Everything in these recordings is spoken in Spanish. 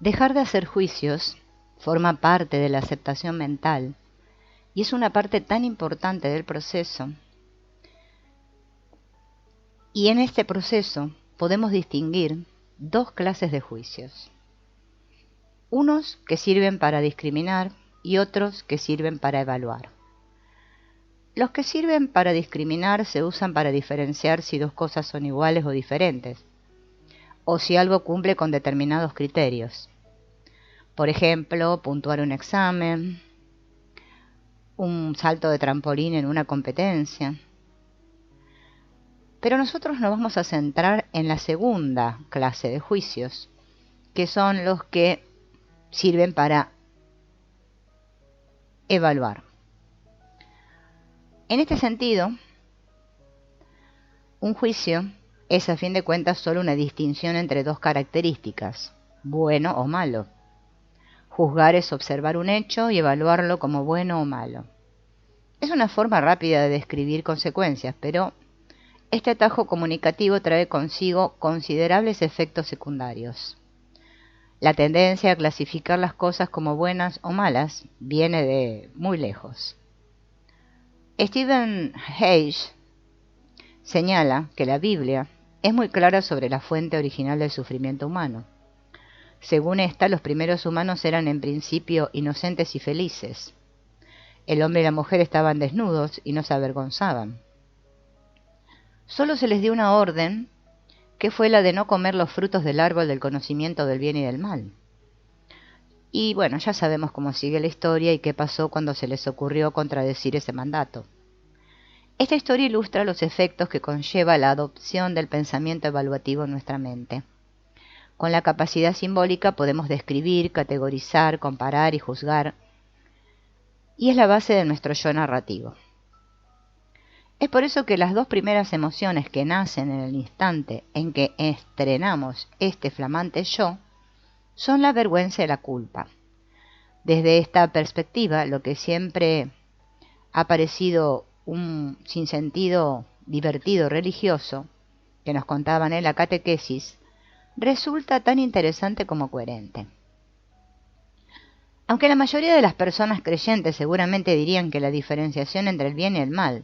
Dejar de hacer juicios forma parte de la aceptación mental y es una parte tan importante del proceso. Y en este proceso podemos distinguir dos clases de juicios. Unos que sirven para discriminar y otros que sirven para evaluar. Los que sirven para discriminar se usan para diferenciar si dos cosas son iguales o diferentes, o si algo cumple con determinados criterios. Por ejemplo, puntuar un examen, un salto de trampolín en una competencia. Pero nosotros nos vamos a centrar en la segunda clase de juicios, que son los que sirven para evaluar. En este sentido, un juicio es a fin de cuentas solo una distinción entre dos características, bueno o malo. Juzgar es observar un hecho y evaluarlo como bueno o malo. Es una forma rápida de describir consecuencias, pero este atajo comunicativo trae consigo considerables efectos secundarios. La tendencia a clasificar las cosas como buenas o malas viene de muy lejos. Stephen Hayes señala que la Biblia es muy clara sobre la fuente original del sufrimiento humano. Según esta, los primeros humanos eran en principio inocentes y felices. El hombre y la mujer estaban desnudos y no se avergonzaban. Solo se les dio una orden, que fue la de no comer los frutos del árbol del conocimiento del bien y del mal. Y bueno, ya sabemos cómo sigue la historia y qué pasó cuando se les ocurrió contradecir ese mandato. Esta historia ilustra los efectos que conlleva la adopción del pensamiento evaluativo en nuestra mente. Con la capacidad simbólica podemos describir, categorizar, comparar y juzgar, y es la base de nuestro yo narrativo. Es por eso que las dos primeras emociones que nacen en el instante en que estrenamos este flamante yo son la vergüenza y la culpa. Desde esta perspectiva, lo que siempre ha parecido un sinsentido divertido religioso que nos contaban en la catequesis, resulta tan interesante como coherente. Aunque la mayoría de las personas creyentes seguramente dirían que la diferenciación entre el bien y el mal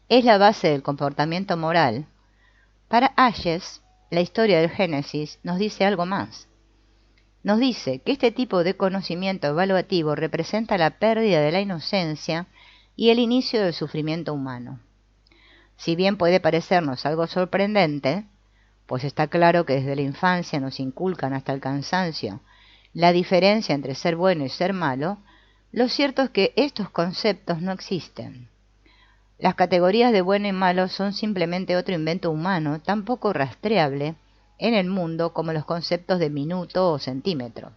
es la base del comportamiento moral, para Hayes, la historia del Génesis nos dice algo más. Nos dice que este tipo de conocimiento evaluativo representa la pérdida de la inocencia y el inicio del sufrimiento humano. Si bien puede parecernos algo sorprendente, pues está claro que desde la infancia nos inculcan hasta el cansancio la diferencia entre ser bueno y ser malo, lo cierto es que estos conceptos no existen. Las categorías de bueno y malo son simplemente otro invento humano tan poco rastreable en el mundo como los conceptos de minuto o centímetro.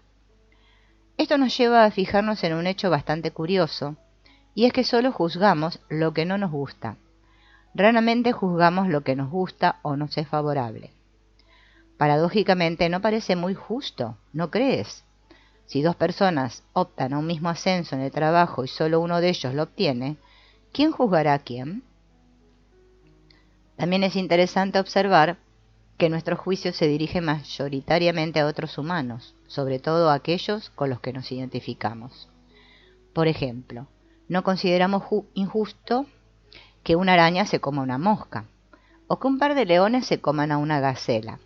Esto nos lleva a fijarnos en un hecho bastante curioso, y es que solo juzgamos lo que no nos gusta. Raramente juzgamos lo que nos gusta o nos es favorable. Paradójicamente, no parece muy justo, ¿no crees? Si dos personas optan a un mismo ascenso en el trabajo y solo uno de ellos lo obtiene, ¿quién juzgará a quién? También es interesante observar que nuestro juicio se dirige mayoritariamente a otros humanos, sobre todo a aquellos con los que nos identificamos. Por ejemplo, no consideramos injusto que una araña se coma una mosca, o que un par de leones se coman a una gacela.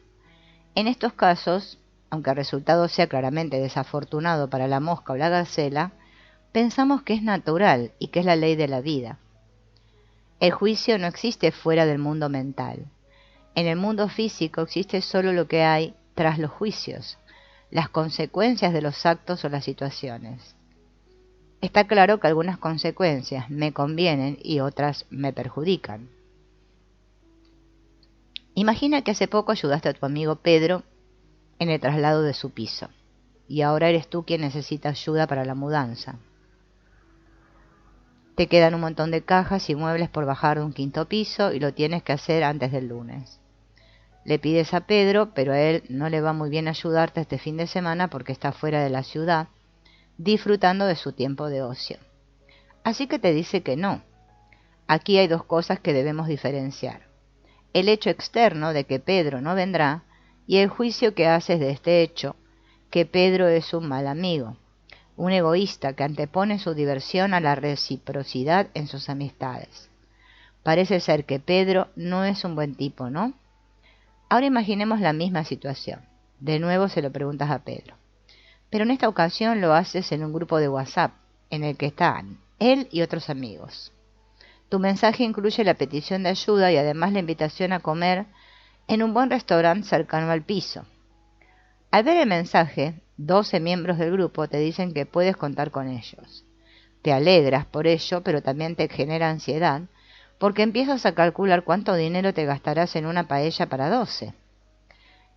En estos casos, aunque el resultado sea claramente desafortunado para la mosca o la gacela, pensamos que es natural y que es la ley de la vida. El juicio no existe fuera del mundo mental. En el mundo físico existe solo lo que hay tras los juicios, las consecuencias de los actos o las situaciones. Está claro que algunas consecuencias me convienen y otras me perjudican. Imagina que hace poco ayudaste a tu amigo Pedro en el traslado de su piso, y ahora eres tú quien necesita ayuda para la mudanza. Te quedan un montón de cajas y muebles por bajar de un quinto piso y lo tienes que hacer antes del lunes. Le pides a Pedro, pero a él no le va muy bien ayudarte este fin de semana porque está fuera de la ciudad, disfrutando de su tiempo de ocio. Así que te dice que no. Aquí hay dos cosas que debemos diferenciar: el hecho externo de que Pedro no vendrá y el juicio que haces de este hecho, que Pedro es un mal amigo, un egoísta que antepone su diversión a la reciprocidad en sus amistades. Parece ser que Pedro no es un buen tipo, ¿no? Ahora imaginemos la misma situación. De nuevo se lo preguntas a Pedro. Pero en esta ocasión lo haces en un grupo de WhatsApp, en el que están él y otros amigos. Tu mensaje incluye la petición de ayuda y además la invitación a comer en un buen restaurante cercano al piso. Al ver el mensaje, 12 miembros del grupo te dicen que puedes contar con ellos. Te alegras por ello, pero también te genera ansiedad, porque empiezas a calcular cuánto dinero te gastarás en una paella para 12.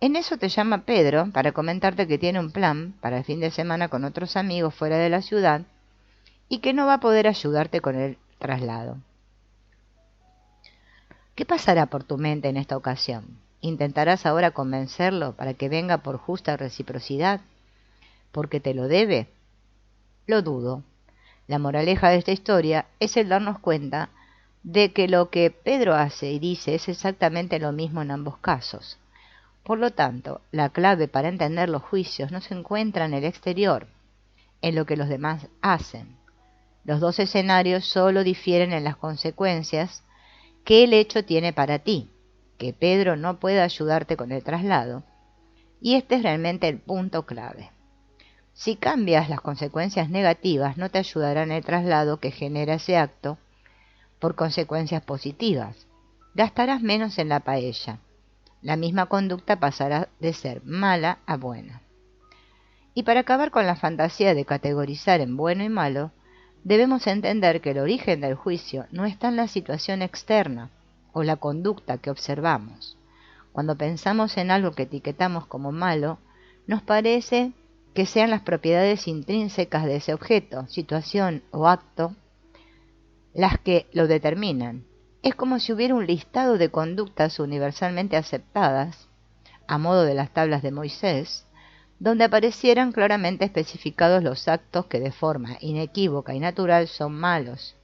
En eso te llama Pedro para comentarte que tiene un plan para el fin de semana con otros amigos fuera de la ciudad y que no va a poder ayudarte con el traslado. ¿Qué pasará por tu mente en esta ocasión? ¿Intentarás ahora convencerlo para que venga por justa reciprocidad? ¿Porque te lo debe? Lo dudo. La moraleja de esta historia es el darnos cuenta de que lo que Pedro hace y dice es exactamente lo mismo en ambos casos. Por lo tanto, la clave para entender los juicios no se encuentra en el exterior, en lo que los demás hacen. Los dos escenarios solo difieren en las consecuencias que el hecho tiene para ti, que Pedro no pueda ayudarte con el traslado, y este es realmente el punto clave. Si cambias las consecuencias negativas, no te ayudará en el traslado que genera ese acto por consecuencias positivas. Gastarás menos en la paella. La misma conducta pasará de ser mala a buena. Y para acabar con la fantasía de categorizar en bueno y malo, debemos entender que el origen del juicio no está en la situación externa o la conducta que observamos. Cuando pensamos en algo que etiquetamos como malo, nos parece que sean las propiedades intrínsecas de ese objeto, situación o acto las que lo determinan. Es como si hubiera un listado de conductas universalmente aceptadas, a modo de las tablas de Moisés, donde aparecieran claramente especificados los actos que de forma inequívoca y natural son malos.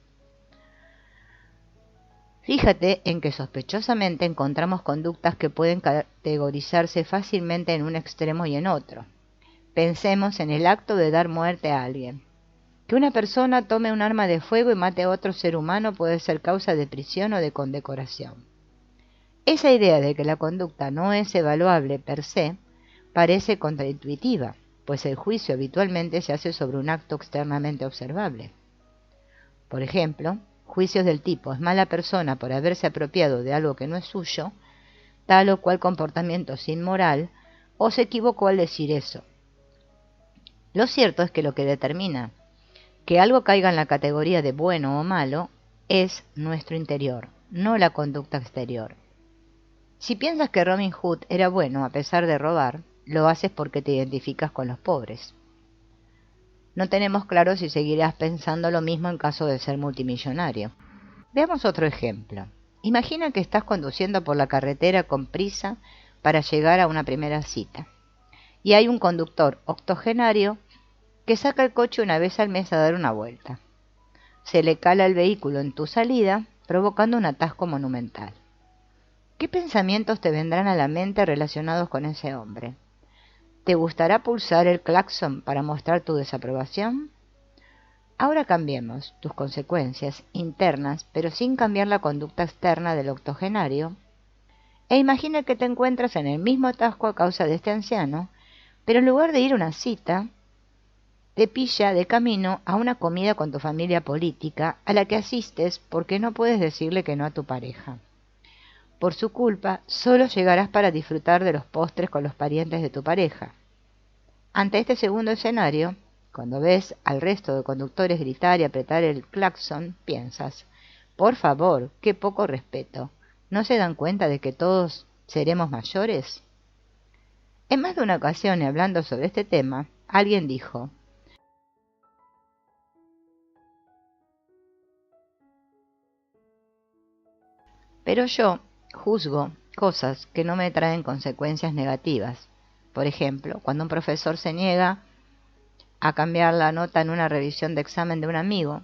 Fíjate en que sospechosamente encontramos conductas que pueden categorizarse fácilmente en un extremo y en otro. Pensemos en el acto de dar muerte a alguien. Que una persona tome un arma de fuego y mate a otro ser humano puede ser causa de prisión o de condecoración. Esa idea de que la conducta no es evaluable per se parece contraintuitiva, pues el juicio habitualmente se hace sobre un acto externamente observable. Por ejemplo, juicios del tipo es mala persona por haberse apropiado de algo que no es suyo, tal o cual comportamiento es inmoral, o se equivocó al decir eso. Lo cierto es que lo que determina que algo caiga en la categoría de bueno o malo es nuestro interior, no la conducta exterior. Si piensas que Robin Hood era bueno a pesar de robar, lo haces porque te identificas con los pobres. No tenemos claro si seguirás pensando lo mismo en caso de ser multimillonario. Veamos otro ejemplo. Imagina que estás conduciendo por la carretera con prisa para llegar a una primera cita. Y hay un conductor octogenario que saca el coche una vez al mes a dar una vuelta. Se le cala el vehículo en tu salida, provocando un atasco monumental. ¿Qué pensamientos te vendrán a la mente relacionados con ese hombre? ¿Te gustará pulsar el claxon para mostrar tu desaprobación? Ahora cambiemos tus consecuencias internas, pero sin cambiar la conducta externa del octogenario, e imagina que te encuentras en el mismo atasco a causa de este anciano, pero en lugar de ir a una cita, te pilla de camino a una comida con tu familia política a la que asistes porque no puedes decirle que no a tu pareja. Por su culpa, solo llegarás para disfrutar de los postres con los parientes de tu pareja. Ante este segundo escenario, cuando ves al resto de conductores gritar y apretar el claxon, piensas, por favor, qué poco respeto. ¿No se dan cuenta de que todos seremos mayores? En más de una ocasión, y hablando sobre este tema, alguien dijo, pero yo juzgo cosas que no me traen consecuencias negativas. Por ejemplo, cuando un profesor se niega a cambiar la nota en una revisión de examen de un amigo,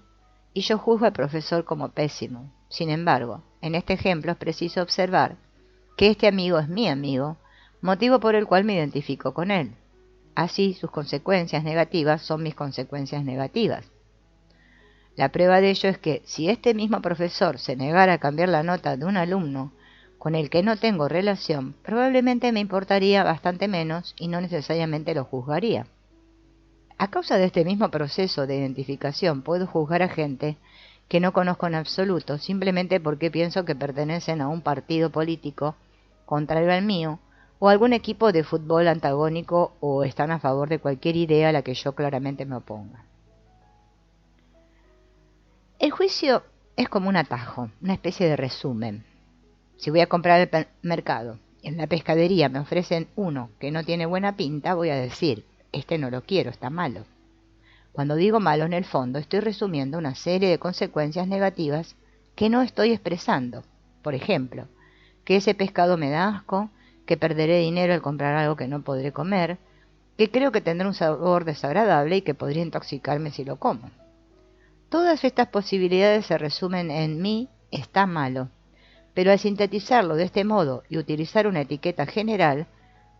y yo juzgo al profesor como pésimo. Sin embargo, en este ejemplo es preciso observar que este amigo es mi amigo, motivo por el cual me identifico con él. Así, sus consecuencias negativas son mis consecuencias negativas. La prueba de ello es que si este mismo profesor se negara a cambiar la nota de un alumno con el que no tengo relación, probablemente me importaría bastante menos y no necesariamente lo juzgaría. A causa de este mismo proceso de identificación, puedo juzgar a gente que no conozco en absoluto, simplemente porque pienso que pertenecen a un partido político contrario al mío, o a algún equipo de fútbol antagónico, o están a favor de cualquier idea a la que yo claramente me oponga. El juicio es como un atajo, una especie de resumen. Si voy a comprar al mercado, en la pescadería me ofrecen uno que no tiene buena pinta, voy a decir, este no lo quiero, está malo. Cuando digo malo, en el fondo estoy resumiendo una serie de consecuencias negativas que no estoy expresando. Por ejemplo, que ese pescado me da asco, que perderé dinero al comprar algo que no podré comer, que creo que tendrá un sabor desagradable y que podría intoxicarme si lo como. Todas estas posibilidades se resumen en mí está malo, pero al sintetizarlo de este modo y utilizar una etiqueta general,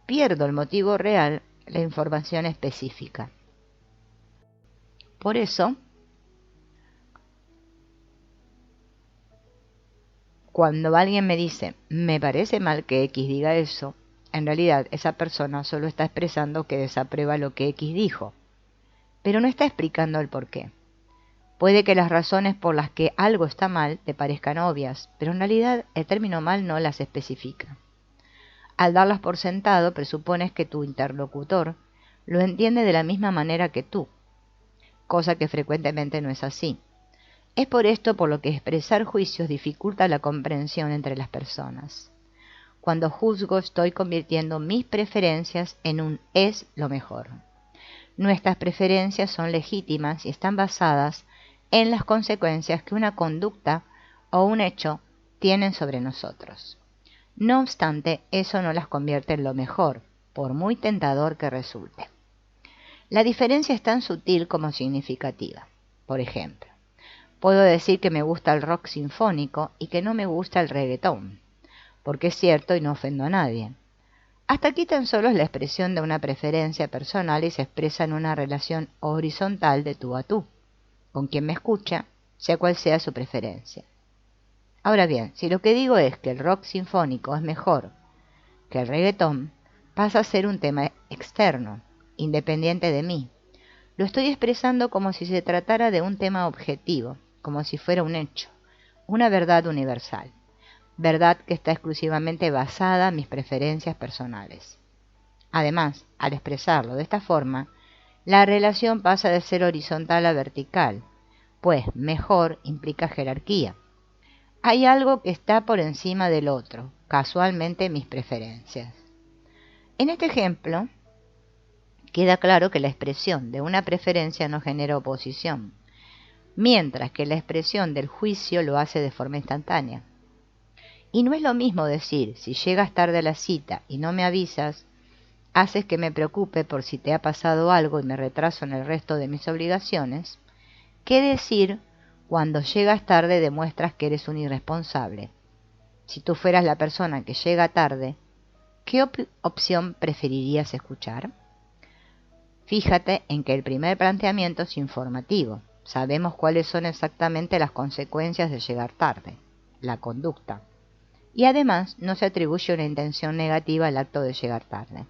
pierdo el motivo real, la información específica. Por eso, cuando alguien me dice, me parece mal que X diga eso, en realidad esa persona solo está expresando que desaprueba lo que X dijo, pero no está explicando el porqué. Puede que las razones por las que algo está mal te parezcan obvias, pero en realidad el término mal no las especifica. Al darlas por sentado, presupones que tu interlocutor lo entiende de la misma manera que tú, cosa que frecuentemente no es así. Es por esto por lo que expresar juicios dificulta la comprensión entre las personas. Cuando juzgo estoy convirtiendo mis preferencias en un es lo mejor. Nuestras preferencias son legítimas y están basadas en las consecuencias que una conducta o un hecho tienen sobre nosotros. No obstante, eso no las convierte en lo mejor, por muy tentador que resulte. La diferencia es tan sutil como significativa. Por ejemplo, puedo decir que me gusta el rock sinfónico y que no me gusta el reggaetón, porque es cierto y no ofendo a nadie. Hasta aquí tan solo es la expresión de una preferencia personal y se expresa en una relación horizontal de tú a tú, con quien me escucha, sea cual sea su preferencia. Ahora bien, si lo que digo es que el rock sinfónico es mejor que el reggaetón, pasa a ser un tema externo, independiente de mí. Lo estoy expresando como si se tratara de un tema objetivo, como si fuera un hecho, una verdad universal, verdad que está exclusivamente basada en mis preferencias personales. Además, al expresarlo de esta forma, la relación pasa de ser horizontal a vertical, pues mejor implica jerarquía. Hay algo que está por encima del otro, casualmente mis preferencias. En este ejemplo, queda claro que la expresión de una preferencia no genera oposición, mientras que la expresión del juicio lo hace de forma instantánea. Y no es lo mismo decir, si llegas tarde a la cita y no me avisas, haces que me preocupe por si te ha pasado algo y me retraso en el resto de mis obligaciones, que decir, cuando llegas tarde demuestras que eres un irresponsable. Si tú fueras la persona que llega tarde, ¿qué opción preferirías escuchar? Fíjate en que el primer planteamiento es informativo. Sabemos cuáles son exactamente las consecuencias de llegar tarde, la conducta. Y además no se atribuye una intención negativa al acto de llegar tarde.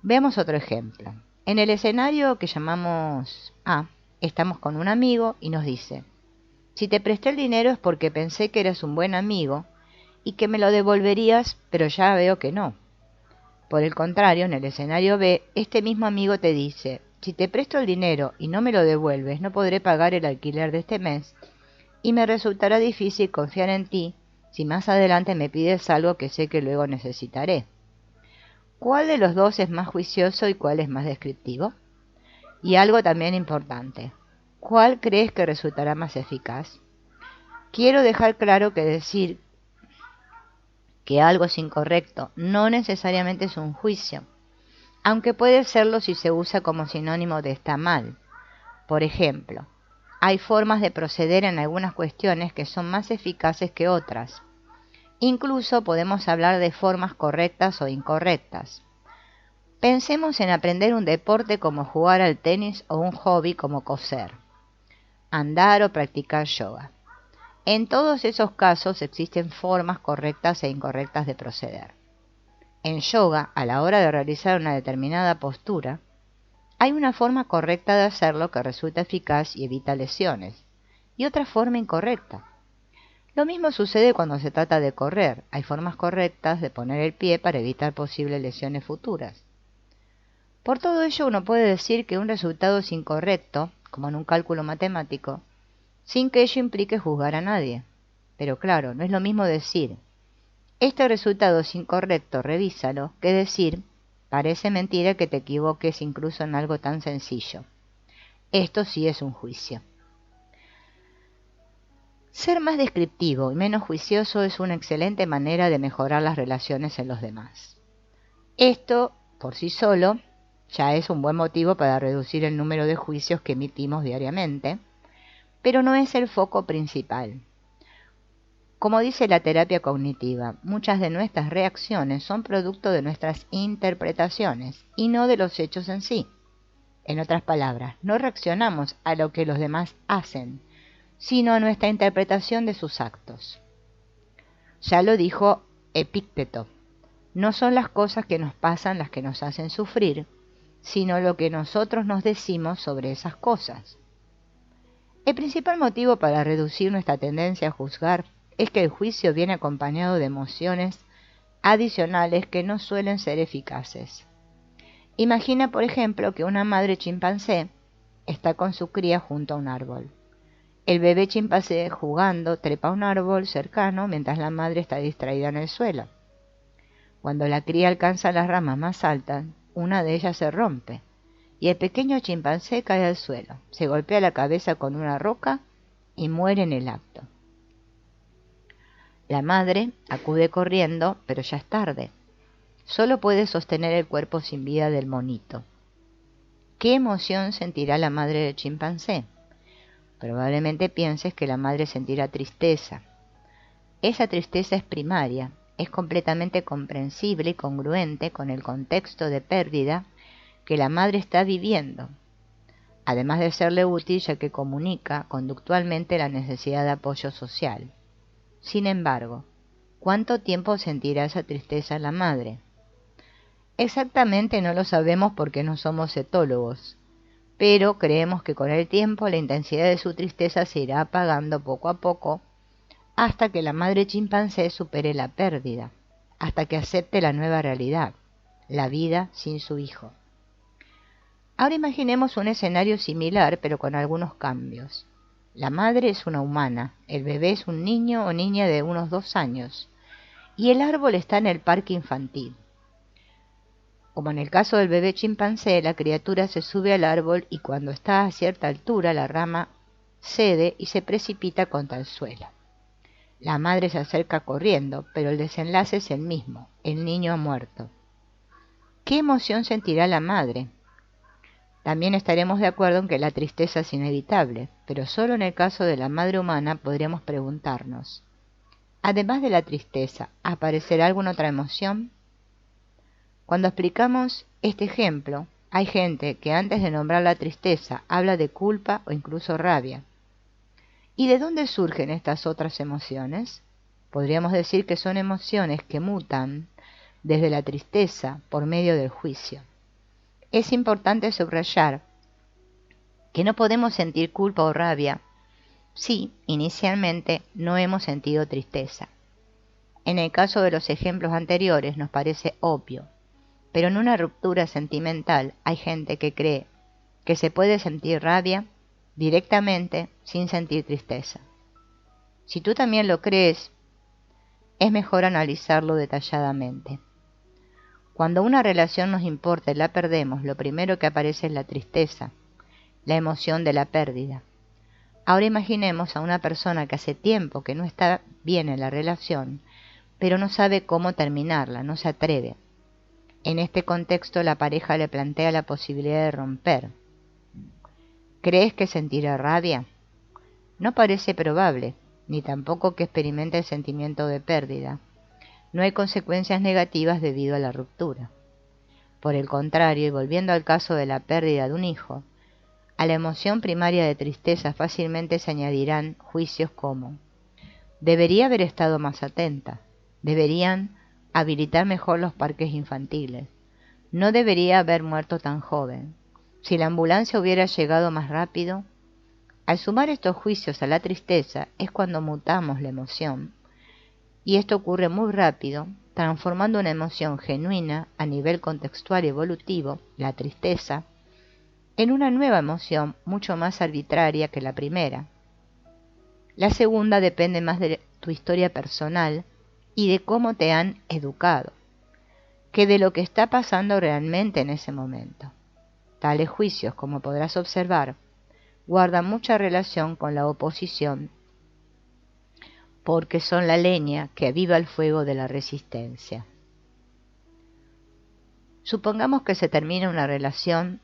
Veamos otro ejemplo. En el escenario que llamamos A, estamos con un amigo y nos dice, si te presté el dinero es porque pensé que eras un buen amigo y que me lo devolverías, pero ya veo que no. Por el contrario, en el escenario B, este mismo amigo te dice, si te presto el dinero y no me lo devuelves, no podré pagar el alquiler de este mes y me resultará difícil confiar en ti si más adelante me pides algo que sé que luego necesitaré. ¿Cuál de los dos es más juicioso y cuál es más descriptivo? Y algo también importante, ¿cuál crees que resultará más eficaz? Quiero dejar claro que decir que algo es incorrecto no necesariamente es un juicio, aunque puede serlo si se usa como sinónimo de está mal. Por ejemplo, hay formas de proceder en algunas cuestiones que son más eficaces que otras. Incluso podemos hablar de formas correctas o incorrectas. Pensemos en aprender un deporte como jugar al tenis o un hobby como coser, andar o practicar yoga. En todos esos casos existen formas correctas e incorrectas de proceder. En yoga, a la hora de realizar una determinada postura, hay una forma correcta de hacerlo que resulta eficaz y evita lesiones, y otra forma incorrecta. Lo mismo sucede cuando se trata de correr. Hay formas correctas de poner el pie para evitar posibles lesiones futuras. Por todo ello, uno puede decir que un resultado es incorrecto, como en un cálculo matemático, sin que ello implique juzgar a nadie. Pero claro, no es lo mismo decir, este resultado es incorrecto, revísalo, que decir, parece mentira que te equivoques incluso en algo tan sencillo. Esto sí es un juicio. Ser más descriptivo y menos juicioso es una excelente manera de mejorar las relaciones en los demás. Esto, por sí solo, ya es un buen motivo para reducir el número de juicios que emitimos diariamente, pero no es el foco principal. Como dice la terapia cognitiva, muchas de nuestras reacciones son producto de nuestras interpretaciones y no de los hechos en sí. En otras palabras, no reaccionamos a lo que los demás hacen, sino a nuestra interpretación de sus actos. Ya lo dijo Epicteto, no son las cosas que nos pasan las que nos hacen sufrir, sino lo que nosotros nos decimos sobre esas cosas. El principal motivo para reducir nuestra tendencia a juzgar es que el juicio viene acompañado de emociones adicionales que no suelen ser eficaces. Imagina, por ejemplo, que una madre chimpancé está con su cría junto a un árbol. El bebé chimpancé jugando trepa a un árbol cercano mientras la madre está distraída en el suelo. Cuando la cría alcanza las ramas más altas, una de ellas se rompe y el pequeño chimpancé cae al suelo, se golpea la cabeza con una roca y muere en el acto. La madre acude corriendo, pero ya es tarde. Solo puede sostener el cuerpo sin vida del monito. ¿Qué emoción sentirá la madre del chimpancé? Probablemente pienses que la madre sentirá tristeza. Esa tristeza es primaria, es completamente comprensible y congruente con el contexto de pérdida que la madre está viviendo, además de serle útil ya que comunica conductualmente la necesidad de apoyo social. Sin embargo, ¿cuánto tiempo sentirá esa tristeza la madre? Exactamente no lo sabemos porque no somos etólogos, pero creemos que con el tiempo la intensidad de su tristeza se irá apagando poco a poco hasta que la madre chimpancé supere la pérdida, hasta que acepte la nueva realidad, la vida sin su hijo. Ahora imaginemos un escenario similar pero con algunos cambios. La madre es una humana, el bebé es un niño o niña de unos 2 años y el árbol está en el parque infantil. Como en el caso del bebé chimpancé, la criatura se sube al árbol y cuando está a cierta altura la rama cede y se precipita contra el suelo. La madre se acerca corriendo, pero el desenlace es el mismo, el niño ha muerto. ¿Qué emoción sentirá la madre? También estaremos de acuerdo en que la tristeza es inevitable, pero solo en el caso de la madre humana podríamos preguntarnos, además de la tristeza, ¿aparecerá alguna otra emoción? Cuando explicamos este ejemplo, hay gente que antes de nombrar la tristeza habla de culpa o incluso rabia. ¿Y de dónde surgen estas otras emociones? Podríamos decir que son emociones que mutan desde la tristeza por medio del juicio. Es importante subrayar que no podemos sentir culpa o rabia si inicialmente no hemos sentido tristeza. En el caso de los ejemplos anteriores nos parece obvio, pero en una ruptura sentimental hay gente que cree que se puede sentir rabia directamente sin sentir tristeza. Si tú también lo crees, es mejor analizarlo detalladamente. Cuando una relación nos importa y la perdemos, lo primero que aparece es la tristeza, la emoción de la pérdida. Ahora imaginemos a una persona que hace tiempo que no está bien en la relación, pero no sabe cómo terminarla, no se atreve. En este contexto la pareja le plantea la posibilidad de romper. ¿Crees que sentirá rabia? No parece probable, ni tampoco que experimente el sentimiento de pérdida. No hay consecuencias negativas debido a la ruptura. Por el contrario, y volviendo al caso de la pérdida de un hijo, a la emoción primaria de tristeza fácilmente se añadirán juicios como: debería haber estado más atenta, deberían habilitar mejor los parques infantiles, no debería haber muerto tan joven, si la ambulancia hubiera llegado más rápido. Al sumar estos juicios a la tristeza es cuando mutamos la emoción, y esto ocurre muy rápido, transformando una emoción genuina a nivel contextual y evolutivo, la tristeza, en una nueva emoción mucho más arbitraria que la primera. La segunda depende más de tu historia personal y de cómo te han educado, que de lo que está pasando realmente en ese momento. Tales juicios, como podrás observar, guardan mucha relación con la oposición, porque son la leña que aviva el fuego de la resistencia. Supongamos que se termina una relación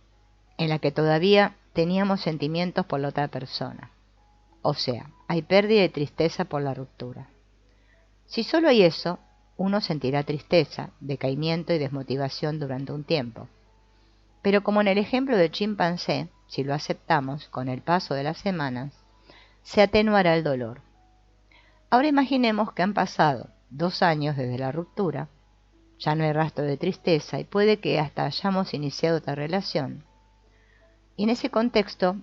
en la que todavía teníamos sentimientos por la otra persona. O sea, hay pérdida y tristeza por la ruptura. Si solo hay eso, uno sentirá tristeza, decaimiento y desmotivación durante un tiempo. Pero como en el ejemplo del chimpancé, si lo aceptamos, con el paso de las semanas, se atenuará el dolor. Ahora imaginemos que han pasado 2 años desde la ruptura, ya no hay rastro de tristeza y puede que hasta hayamos iniciado otra relación. Y en ese contexto,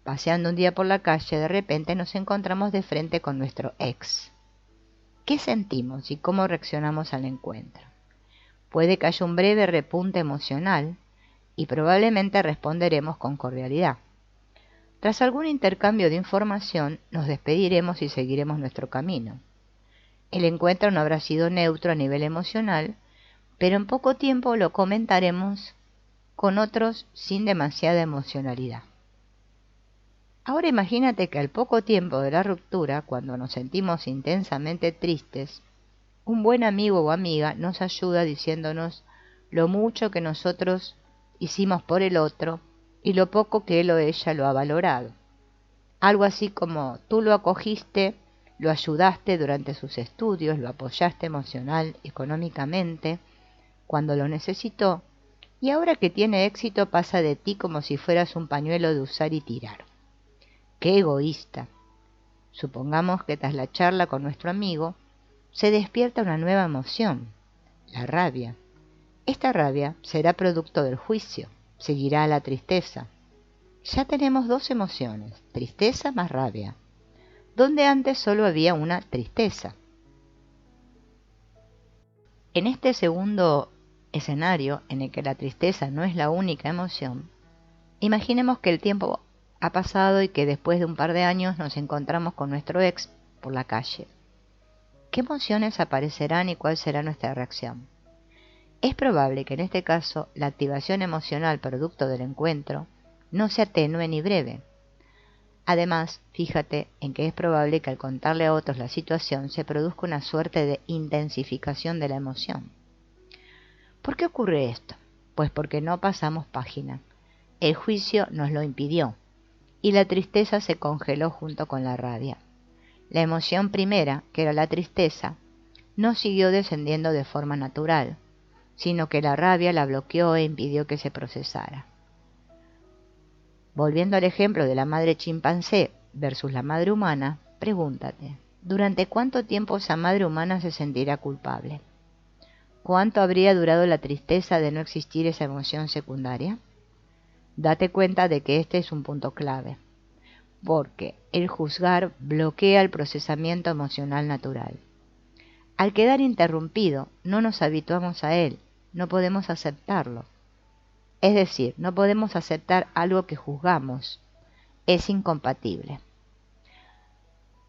paseando un día por la calle, de repente nos encontramos de frente con nuestro ex. ¿Qué sentimos y cómo reaccionamos al encuentro? Puede que haya un breve repunte emocional y probablemente responderemos con cordialidad. Tras algún intercambio de información, nos despediremos y seguiremos nuestro camino. El encuentro no habrá sido neutro a nivel emocional, pero en poco tiempo lo comentaremos con otros sin demasiada emocionalidad. Ahora imagínate que al poco tiempo de la ruptura, cuando nos sentimos intensamente tristes, un buen amigo o amiga nos ayuda diciéndonos lo mucho que nosotros hicimos por el otro y lo poco que él o ella lo ha valorado. Algo así como: tú lo acogiste, lo ayudaste durante sus estudios, lo apoyaste emocional, económicamente, cuando lo necesitó, y ahora que tiene éxito pasa de ti como si fueras un pañuelo de usar y tirar. ¡Qué egoísta! Supongamos que tras la charla con nuestro amigo se despierta una nueva emoción, la rabia. Esta rabia será producto del juicio, seguirá a la tristeza. Ya tenemos 2 emociones, tristeza más rabia, donde antes solo había una tristeza. En este segundo escenario, en el que la tristeza no es la única emoción, imaginemos que el tiempo ha pasado y que después de un par de años nos encontramos con nuestro ex por la calle. ¿Qué emociones aparecerán y cuál será nuestra reacción? Es probable que en este caso la activación emocional producto del encuentro no sea tenue ni breve. Además, fíjate en que es probable que al contarle a otros la situación se produzca una suerte de intensificación de la emoción. ¿Por qué ocurre esto? Pues porque no pasamos página. El juicio nos lo impidió y la tristeza se congeló junto con la rabia. La emoción primera, que era la tristeza, no siguió descendiendo de forma natural, sino que la rabia la bloqueó e impidió que se procesara. Volviendo al ejemplo de la madre chimpancé versus la madre humana, pregúntate: ¿durante cuánto tiempo esa madre humana se sentirá culpable? ¿Cuánto habría durado la tristeza de no existir esa emoción secundaria? Date cuenta de que este es un punto clave, porque el juzgar bloquea el procesamiento emocional natural. Al quedar interrumpido, no nos habituamos a él, no podemos aceptarlo. Es decir, no podemos aceptar algo que juzgamos. Es incompatible.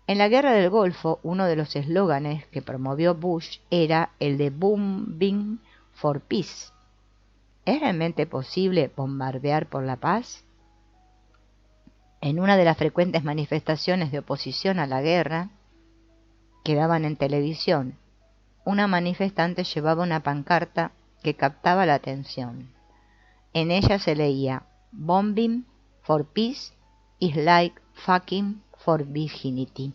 En la Guerra del Golfo, uno de los eslóganes que promovió Bush era el de Bombing for Peace. ¿Es realmente posible bombardear por la paz? En una de las frecuentes manifestaciones de oposición a la guerra que daban en televisión, una manifestante llevaba una pancarta que captaba la atención. En ella se leía: Bombing for Peace is like fucking for virginity.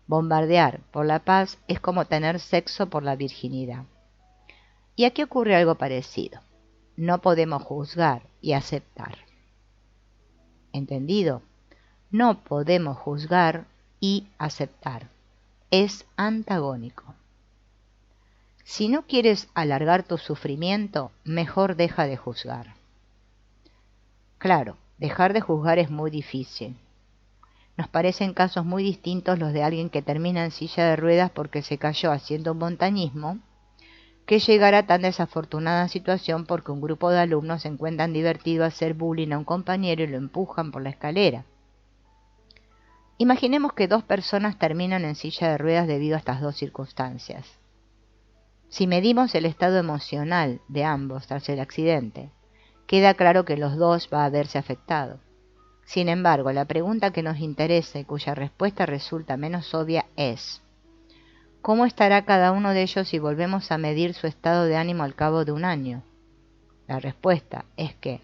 Bombardear por la paz es como tener sexo por la virginidad. Y aquí ocurre algo parecido. no podemos juzgar y aceptar. ¿Entendido? No podemos juzgar y aceptar. Es antagónico. Si no quieres alargar tu sufrimiento, mejor deja de juzgar. Claro, dejar de juzgar es muy difícil. Nos parecen casos muy distintos los de alguien que termina en silla de ruedas porque se cayó haciendo montañismo, que llegar a tan desafortunada situación porque un grupo de alumnos se encuentran divertido hacer bullying a un compañero y lo empujan por la escalera. Imaginemos que dos personas terminan en silla de ruedas debido a estas dos circunstancias. Si medimos el estado emocional de ambos tras el accidente, queda claro que los dos va a verse afectado. Sin embargo, la pregunta que nos interesa y cuya respuesta resulta menos obvia es: ¿cómo estará cada uno de ellos si volvemos a medir su estado de ánimo al cabo de un año? La respuesta es que,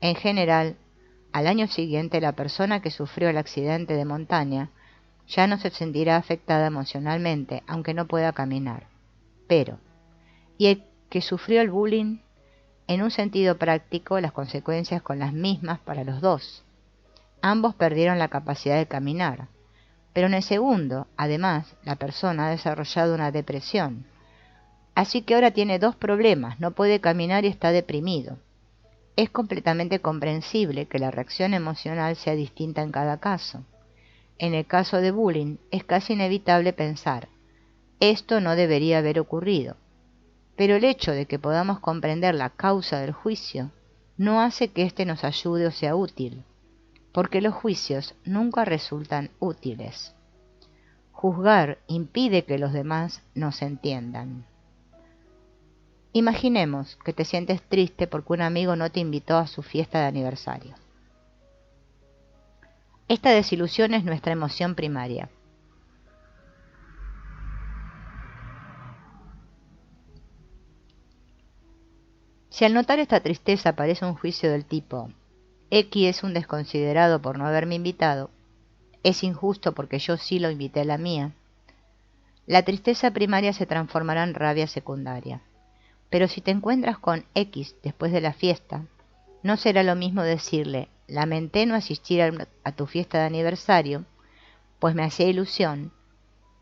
en general, al año siguiente la persona que sufrió el accidente de montaña ya no se sentirá afectada emocionalmente, aunque no pueda caminar. Pero, ¿y el que sufrió el bullying? En un sentido práctico, las consecuencias son las mismas para los dos. Ambos perdieron la capacidad de caminar, pero en el segundo, además, la persona ha desarrollado una depresión. Así que ahora tiene dos problemas: no puede caminar y está deprimido. Es completamente comprensible que la reacción emocional sea distinta en cada caso. En el caso de bullying, es casi inevitable pensar: esto no debería haber ocurrido. Pero el hecho de que podamos comprender la causa del juicio no hace que éste nos ayude o sea útil, porque los juicios nunca resultan útiles. Juzgar impide que los demás nos entiendan. Imaginemos que te sientes triste porque un amigo no te invitó a su fiesta de aniversario. Esta desilusión es nuestra emoción primaria. Si al notar esta tristeza aparece un juicio del tipo: X es un desconsiderado por no haberme invitado, es injusto porque yo sí lo invité a la mía, la tristeza primaria se transformará en rabia secundaria. Pero si te encuentras con X después de la fiesta, no será lo mismo decirle: lamenté no asistir a tu fiesta de aniversario, pues me hacía ilusión,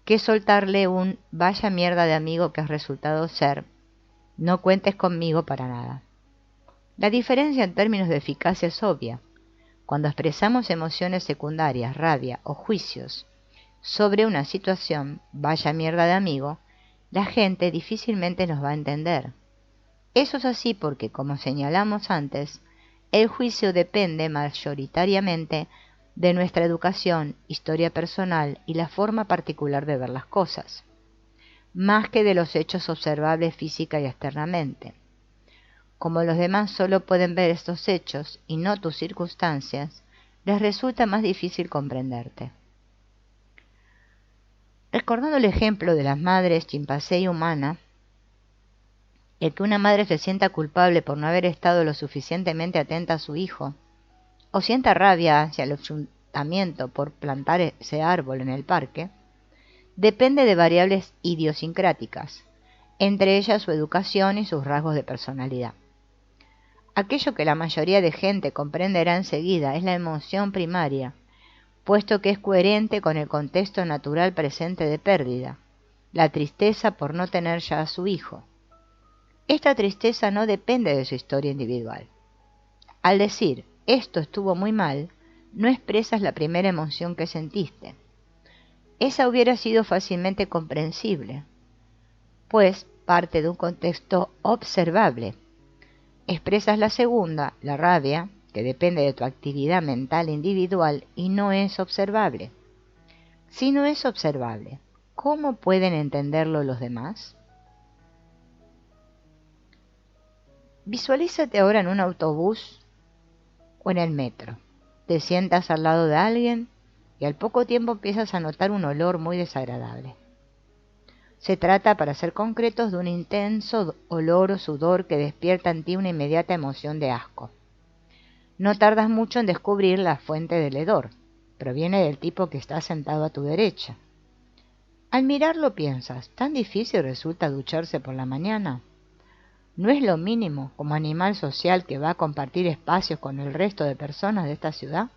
que soltarle un vaya mierda de amigo que has resultado ser, no cuentes conmigo para nada. La diferencia en términos de eficacia es obvia. Cuando expresamos emociones secundarias, rabia o juicios sobre una situación, vaya mierda de amigo, la gente difícilmente nos va a entender. Eso es así porque, como señalamos antes, el juicio depende mayoritariamente de nuestra educación, historia personal y la forma particular de ver las cosas, más que de los hechos observables física y externamente. Como los demás solo pueden ver estos hechos y no tus circunstancias, les resulta más difícil comprenderte. Recordando el ejemplo de las madres chimpancé y humana, el que una madre se sienta culpable por no haber estado lo suficientemente atenta a su hijo, o sienta rabia hacia el ayuntamiento por plantar ese árbol en el parque, depende de variables idiosincráticas, entre ellas su educación y sus rasgos de personalidad. Aquello que la mayoría de gente comprenderá enseguida es la emoción primaria, puesto que es coherente con el contexto natural presente de pérdida, la tristeza por no tener ya a su hijo. Esta tristeza no depende de su historia individual. Al decir esto estuvo muy mal, no expresas la primera emoción que sentiste. Esa hubiera sido fácilmente comprensible, pues parte de un contexto observable. Expresas la segunda, la rabia, que depende de tu actividad mental individual y no es observable. Si no es observable, ¿cómo pueden entenderlo los demás? Visualízate ahora en un autobús o en el metro. Te sientas al lado de alguien y al poco tiempo empiezas a notar un olor muy desagradable. Se trata, para ser concretos, de un intenso olor o sudor que despierta en ti una inmediata emoción de asco. No tardas mucho en descubrir la fuente del hedor. Proviene del tipo que está sentado a tu derecha. Al mirarlo piensas: ¿tan difícil resulta ducharse por la mañana? ¿No es lo mínimo como animal social que va a compartir espacios con el resto de personas de esta ciudad?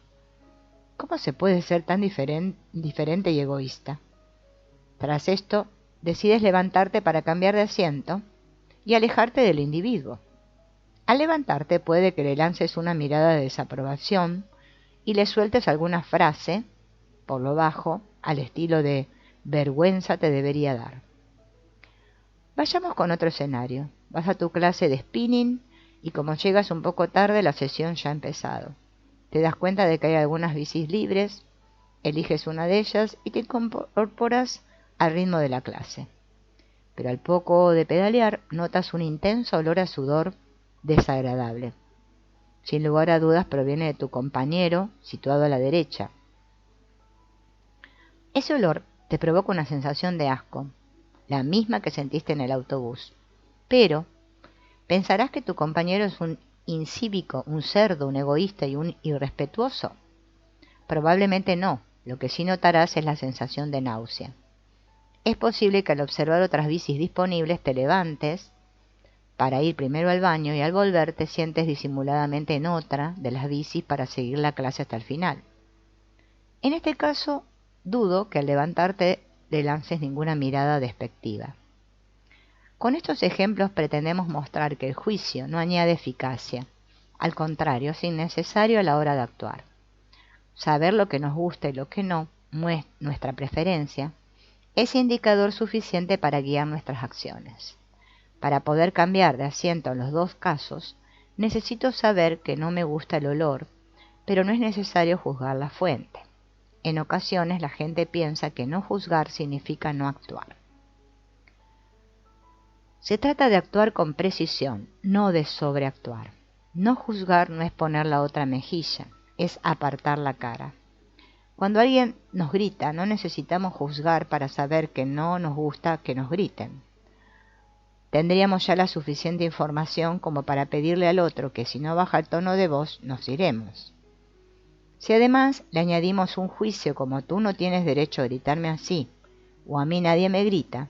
¿Cómo se puede ser tan diferente y egoísta? Tras esto, decides levantarte para cambiar de asiento y alejarte del individuo. Al levantarte puede que le lances una mirada de desaprobación y le sueltes alguna frase, por lo bajo, al estilo de vergüenza te debería dar. Vayamos con otro escenario. Vas a tu clase de spinning y como llegas un poco tarde la sesión ya ha empezado. Te das cuenta de que hay algunas bicis libres, eliges una de ellas y te incorporas al ritmo de la clase. Pero al poco de pedalear notas un intenso olor a sudor desagradable. Sin lugar a dudas proviene de tu compañero situado a la derecha. Ese olor te provoca una sensación de asco, la misma que sentiste en el autobús. Pero ¿pensarás que tu compañero es un incívico, un cerdo, un egoísta y un irrespetuoso? Probablemente no. Lo que sí notarás es la sensación de náusea. Es posible que al observar otras bicis disponibles te levantes para ir primero al baño y al volver te sientes disimuladamente en otra de las bicis para seguir la clase hasta el final. En este caso, dudo que al levantarte le lances ninguna mirada despectiva. Con estos ejemplos pretendemos mostrar que el juicio no añade eficacia. Al contrario, es innecesario a la hora de actuar. Saber lo que nos gusta y lo que no, nuestra preferencia, es indicador suficiente para guiar nuestras acciones. Para poder cambiar de asiento en los dos casos, necesito saber que no me gusta el olor, pero no es necesario juzgar la fuente. En ocasiones la gente piensa que no juzgar significa no actuar. Se trata de actuar con precisión, no de sobreactuar. No juzgar no es poner la otra mejilla, es apartar la cara. Cuando alguien nos grita, no necesitamos juzgar para saber que no nos gusta que nos griten. Tendríamos ya la suficiente información como para pedirle al otro que si no baja el tono de voz, nos iremos. Si además le añadimos un juicio como tú no tienes derecho a gritarme así, o a mí nadie me grita,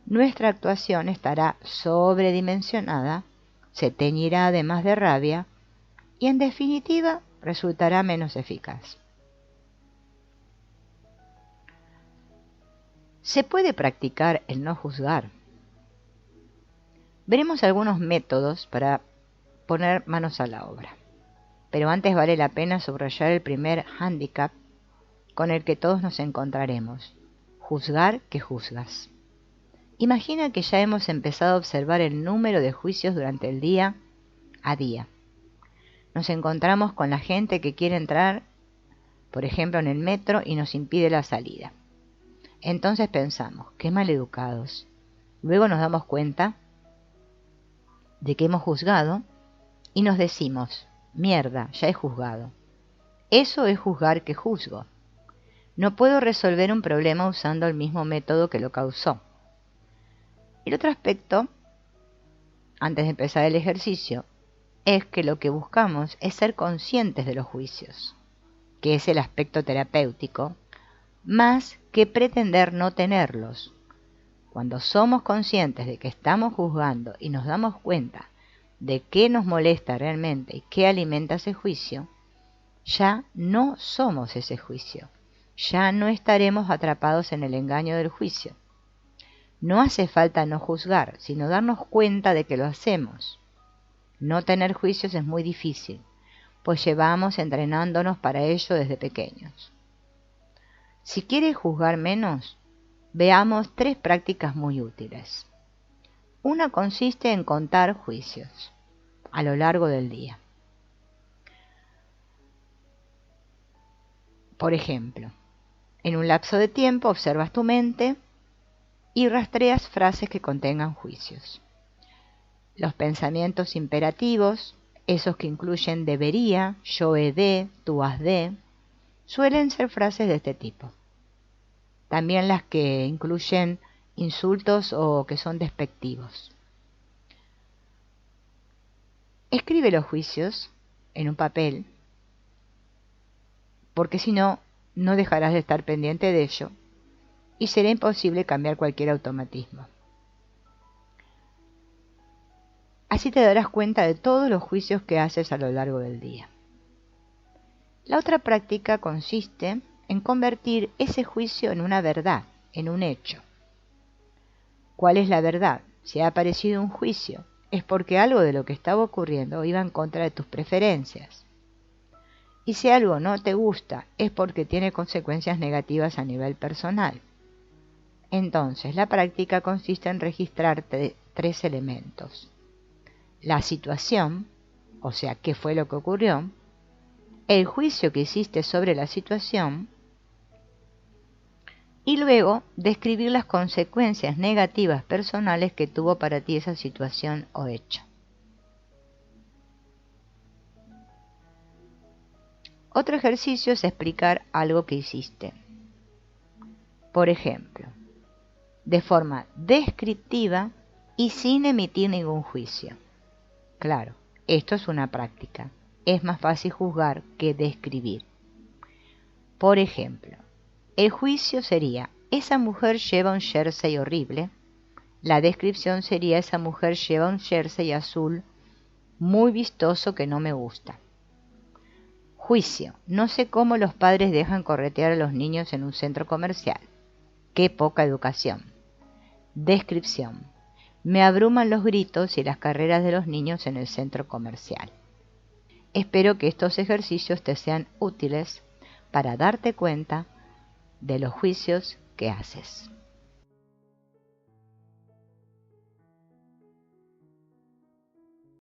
nuestra actuación estará sobredimensionada, se teñirá además de rabia y en definitiva resultará menos eficaz. Se puede practicar el no juzgar. Veremos algunos métodos para poner manos a la obra. Pero antes vale la pena subrayar el primer hándicap con el que todos nos encontraremos: juzgar que juzgas. Imagina que ya hemos empezado a observar el número de juicios durante el día a día. Nos encontramos con la gente que quiere entrar, por ejemplo, en el metro y nos impide la salida. Entonces pensamos, qué maleducados. Luego nos damos cuenta de que hemos juzgado y nos decimos, mierda, ya he juzgado. Eso es juzgar que juzgo. No puedo resolver un problema usando el mismo método que lo causó. El otro aspecto, antes de empezar el ejercicio, es que lo que buscamos es ser conscientes de los juicios, que es el aspecto terapéutico, más que pretender no tenerlos. Cuando somos conscientes de que estamos juzgando y nos damos cuenta de qué nos molesta realmente y qué alimenta ese juicio, ya no somos ese juicio, ya no estaremos atrapados en el engaño del juicio. No hace falta no juzgar, sino darnos cuenta de que lo hacemos. No tener juicios es muy difícil, pues llevamos entrenándonos para ello desde pequeños. Si quieres juzgar menos, veamos 3 prácticas muy útiles. Una consiste en contar juicios a lo largo del día. Por ejemplo, en un lapso de tiempo observas tu mente y rastreas frases que contengan juicios. Los pensamientos imperativos, esos que incluyen debería, yo he de, tú has de, suelen ser frases de este tipo. También las que incluyen insultos o que son despectivos. Escribe los juicios en un papel, porque si no, no dejarás de estar pendiente de ello y será imposible cambiar cualquier automatismo. Así te darás cuenta de todos los juicios que haces a lo largo del día. La otra práctica consiste en convertir ese juicio en una verdad, en un hecho. ¿Cuál es la verdad? Si ha aparecido un juicio, es porque algo de lo que estaba ocurriendo iba en contra de tus preferencias. Y si algo no te gusta, es porque tiene consecuencias negativas a nivel personal. Entonces, la práctica consiste en registrar tres elementos. La situación, o sea, qué fue lo que ocurrió, el juicio que hiciste sobre la situación, y luego describir las consecuencias negativas personales que tuvo para ti esa situación o hecho. Otro ejercicio es explicar algo que hiciste. Por ejemplo, de forma descriptiva y sin emitir ningún juicio. Claro, esto es una práctica. Es más fácil juzgar que describir. Por ejemplo, el juicio sería: esa mujer lleva un jersey horrible. La descripción sería: esa mujer lleva un jersey azul muy vistoso que no me gusta. Juicio: no sé cómo los padres dejan corretear a los niños en un centro comercial. Qué poca educación. Descripción: me abruman los gritos y las carreras de los niños en el centro comercial. Espero que estos ejercicios te sean útiles para darte cuenta de los juicios que haces.